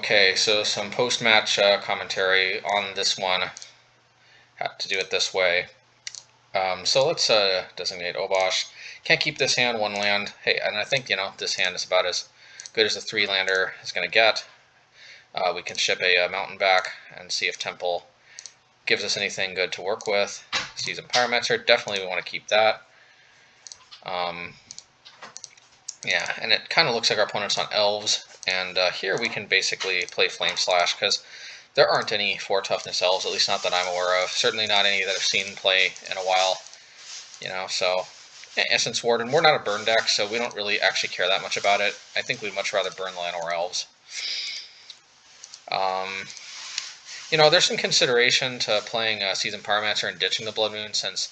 Okay, so some post-match commentary on this one. Had to do it this way. So let's designate Obosh. Can't keep this hand, one land. Hey, and I think, this hand is about as good as a 3-lander is going to get. We can ship a mountain back and see if Temple gives us anything good to work with. Season Pyromancer, definitely we want to keep that. Yeah, and it kind of looks like our opponent's on Elves, and here we can basically play Flame Slash, because there aren't any 4 toughness Elves, at least not that I'm aware of. Certainly not any that I've seen play in a while, so... Yeah, Essence Warden, we're not a burn deck, so we don't really actually care that much about it. I think we'd much rather burn Llanowar Elves. There's some consideration to playing Season Pyromancer and ditching the Blood Moon, since,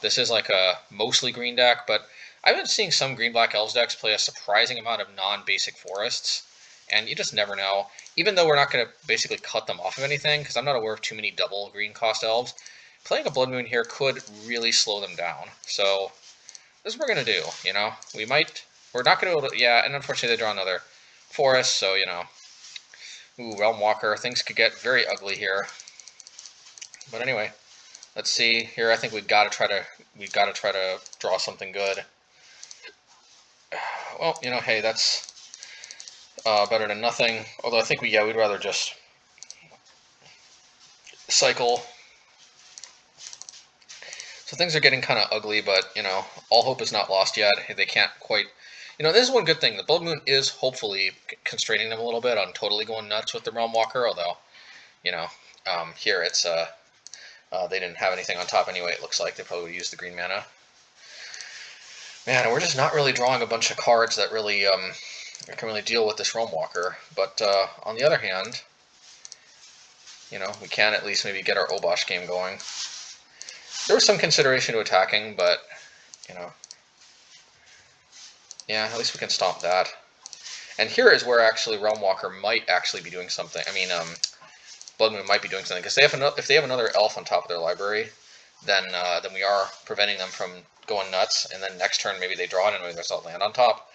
this is like a mostly green deck, but I've been seeing some green-black Elves decks play a surprising amount of non-basic forests, and you just never know. Even though we're not going to basically cut them off of anything, because I'm not aware of too many double green cost Elves, playing a Blood Moon here could really slow them down. So this is what we're going to do, we're not going to be able to, yeah, and unfortunately they draw another forest, so, ooh, Realm Walker, things could get very ugly here. But anyway, let's see here. I think we've got to try to draw something good. Well, hey, that's better than nothing. Although I think we'd rather just cycle. So things are getting kind of ugly, but, all hope is not lost yet. They can't quite... this is one good thing. The Blood Moon is hopefully constraining them a little bit on totally going nuts with the Realm Walker, although, here it's... they didn't have anything on top anyway, it looks like. They probably would use the green mana. Man, and we're just not really drawing a bunch of cards that really can really deal with this Realm Walker. But on the other hand, we can at least maybe get our Obosh game going. There was some consideration to attacking, but, yeah, at least we can stomp that. And here is where actually Realm Walker might actually be doing something. I mean, Blood Moon might be doing something, because if they have another elf on top of their library, then we are preventing them from going nuts, and then next turn maybe they draw it and maybe there's a land on top.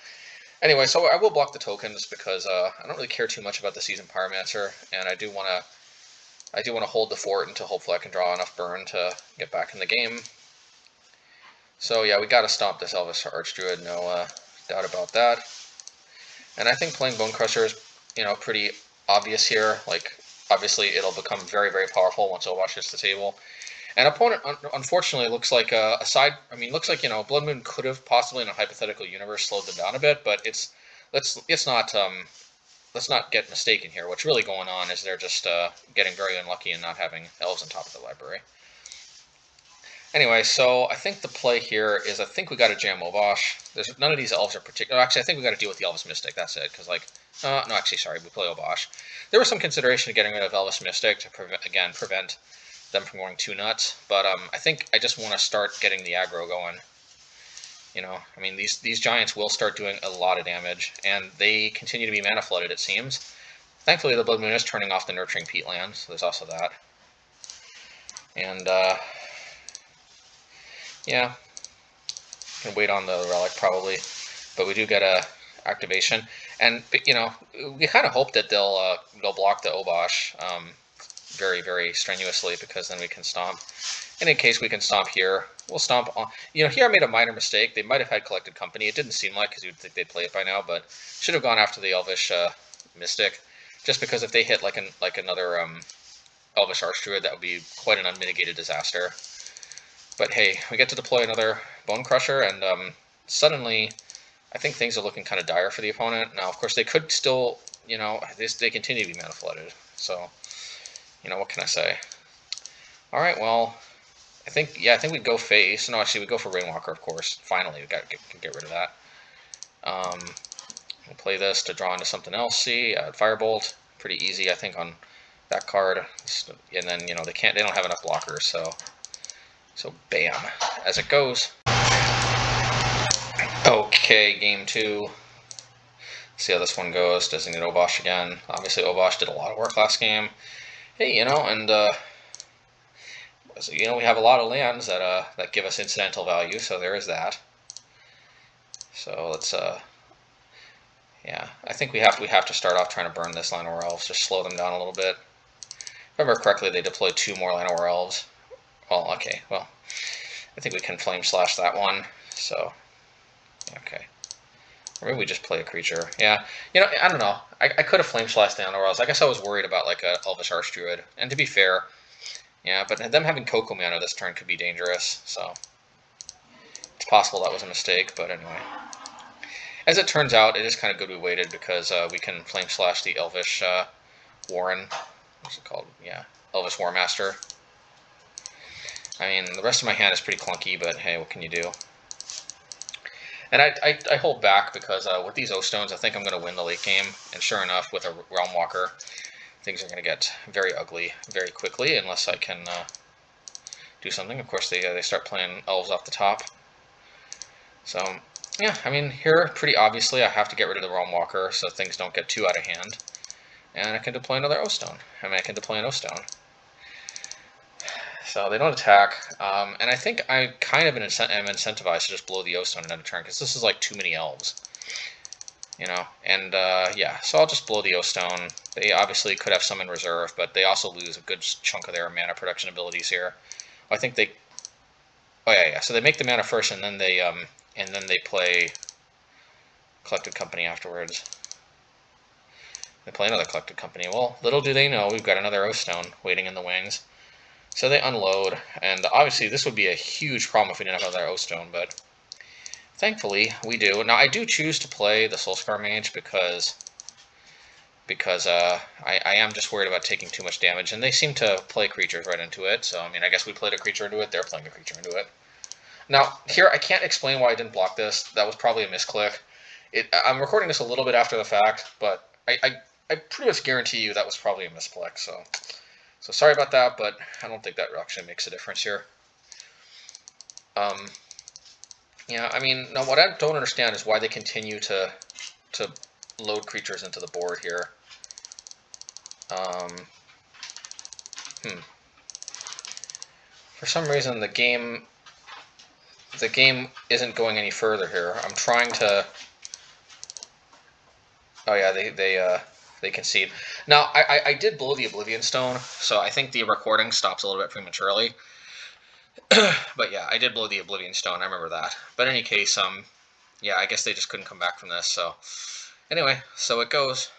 Anyway, so I will block the tokens because I don't really care too much about the Season Pyromancer, and I do want to hold the fort until hopefully I can draw enough burn to get back in the game. So yeah, we got to stomp this Elvish Archdruid, no doubt about that. And I think playing Bonecrusher is, pretty obvious here. Like, obviously it'll become very, very powerful once Obosh hits the table. And opponent, unfortunately, looks like looks like, Blood Moon could have possibly in a hypothetical universe slowed them down a bit, but let's not get mistaken here. What's really going on is they're just getting very unlucky and not having Elves on top of the library. Anyway, so I think the play here is I think we got to jam Obosh. None of these Elves are particular. Actually, I think we got to deal with the Elvis Mystic. That's it. Because no, actually, sorry, we play Obosh. There was some consideration of getting rid of Elvis Mystic to prevent them from going too nuts. But I think I just want to start getting the aggro going. I mean, these giants will start doing a lot of damage, and they continue to be mana flooded, it seems. Thankfully, the Blood Moon is turning off the Nurturing Peatland, so there's also that. And, yeah, can wait on the Relic probably, but we do get a activation. And, we kind of hope that they'll block the Obosh very, very strenuously, because then we can stomp. In any case, we can stomp here. We'll stomp on... here I made a minor mistake. They might have had Collected Company. It didn't seem like, because you'd think they'd play it by now, but should have gone after the Elvish Mystic, just because if they hit another Elvish Archdruid, that would be quite an unmitigated disaster. But hey, we get to deploy another Bonecrusher, and suddenly I think things are looking kind of dire for the opponent. Now, of course, they could still, they continue to be mana flooded, so, what can I say? Alright, well... I think we'd go face. No, actually, we'd go for Rainwalker, of course. Finally, we got to get rid of that. We'll play this to draw into something else. See, Firebolt, pretty easy, I think, on that card. And then, they don't have enough blockers, so bam, as it goes. Okay, game 2. See how this one goes. Designate Obosh again. Obviously, Obosh did a lot of work last game. Hey, and so, we have a lot of lands that give us incidental value, so there is that. So let's Yeah, I think we have to start off trying to burn this Llanowar Elves, just slow them down a little bit. If I remember correctly, they deployed 2 more Llanowar Elves. Well, okay, well, I think we can Flame Slash that one, so, okay. Or maybe we just play a creature. Yeah, you know, I don't know. I could have Flame Slashed down, or else I guess I was worried about like a Elvish Archdruid. And to be fair, yeah, but them having Coco Mana this turn could be dangerous, so it's possible that was a mistake, but anyway. As it turns out, it is kind of good we waited because we can Flame Slash the Elvish Warren. What's it called? Yeah, Elvish Warmaster. I mean, the rest of my hand is pretty clunky, but hey, what can you do? And I hold back because with these O-Stones, I think I'm going to win the late game. And sure enough, with a Realm Walker, things are going to get very ugly very quickly unless I can do something. Of course, they start playing Elves off the top. So, yeah, I mean, here, pretty obviously, I have to get rid of the Realm Walker so things don't get too out of hand. And I can deploy another O-Stone. I mean, I can deploy an O-Stone. So they don't attack, and I think I kind of am incentivized to just blow the O-Stone in another turn, because this is like too many Elves. You know, and yeah, so I'll just blow the O-Stone. They obviously could have some in reserve, but they also lose a good chunk of their mana production abilities here. I think they... Oh yeah, so they make the mana first, and then they play Collected Company afterwards. They play another Collected Company. Well, little do they know, we've got another O-Stone waiting in the wings. So they unload, and obviously this would be a huge problem if we didn't have another O-Stone, but thankfully we do. Now I do choose to play the Soulscar Mage because I am just worried about taking too much damage, and they seem to play creatures right into it, so I mean I guess we played a creature into it, they're playing a creature into it. Now here I can't explain why I didn't block this, that was probably a misclick. I'm recording this a little bit after the fact, but I pretty much guarantee you that was probably a misclick, so sorry about that, but I don't think that actually makes a difference here. Yeah, I mean, now what I don't understand is why they continue to load creatures into the board here. For some reason, the game isn't going any further here. I'm trying to. Oh yeah, they concede. Now I did blow the Oblivion Stone, so I think the recording stops a little bit prematurely. But yeah, I did blow the Oblivion Stone, I remember that. But in any case, yeah, I guess they just couldn't come back from this, so... Anyway, so it goes.